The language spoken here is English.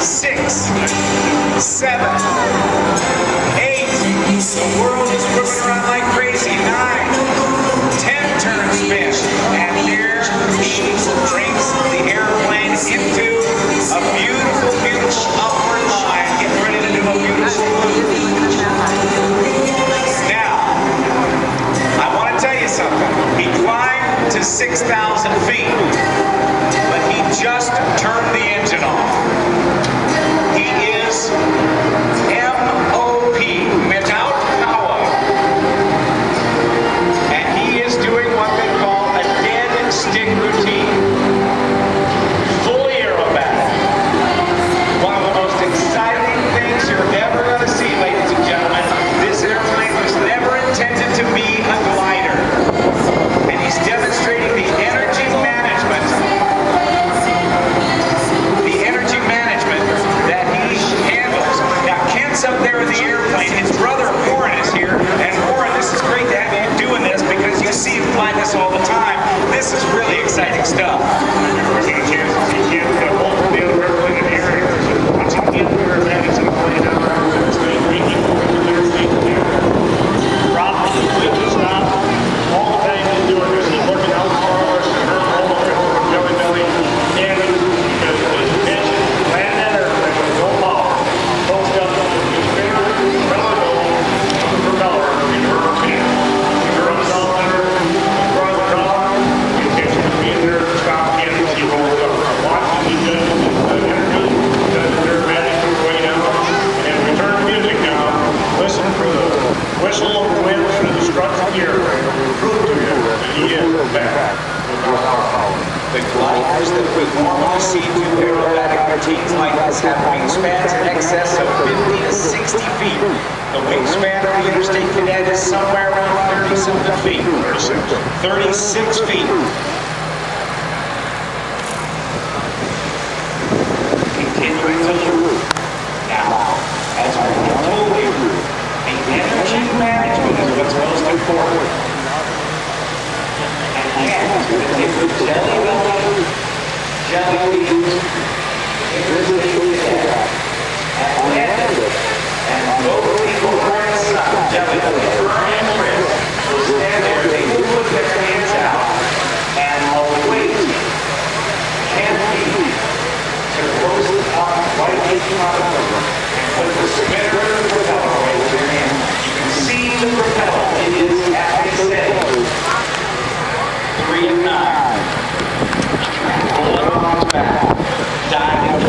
6, 7, 8. The world is whipping around like crazy. 9, 10 turn spin. And there he brings the airplane into a beautiful, beautiful upward line. Getting ready to do a beautiful loop. Now, I want to tell you something. He climbed to 6,000 feet, but he just turned the engine off. He is MOP, without power, and he is doing what they call a dead stick routine. Fully aerobatic. One of the most exciting things you're ever going to see, ladies and gentlemen. This airplane was never intended to be a glider, and he's demonstrating the energy management that he handles. Now, Kent's up there in the airplane. His brother Warren is here. And Warren, this is great to have you doing this because you see him fly this all the time. This is really exciting stuff. We're getting a chance to see Kent hold the other airplane in the air. Watching Kent aerobatics and playing out around the stage. Rob completely stopped. All the time he's doing this, he's looking out for us and her all over Jelly Belly. And because his intention to land that airplane with no power, post up his finger, propeller of the propeller in her hand. Her up under, across the collar, the intention of being there to stop Kent as he rolls up. Watching, he does his energy, does his aerobatic move way down, and we turn the music down. Listen for the whistle of the wind through the struts of the airplane. Prove to you that he is back with our power. The gliders that we normally see do aerobatic routines like this have wingspans in excess of 50 to 60 feet. The wingspan of the Interstate Cadet is somewhere around 37 feet. 36 feet. Continuing to loop. Now, as we told you, the energy management is what's most important. And again, if the jelly beans, and land it, and both people are inside, jelly beans, and Chris will stand there, they will put their hands out, and await can't be to close the top right on the cover, and put the spinner of the propeller right in. You can see the propeller. It is, as they say, 3 and 9. Pull it on back. Dive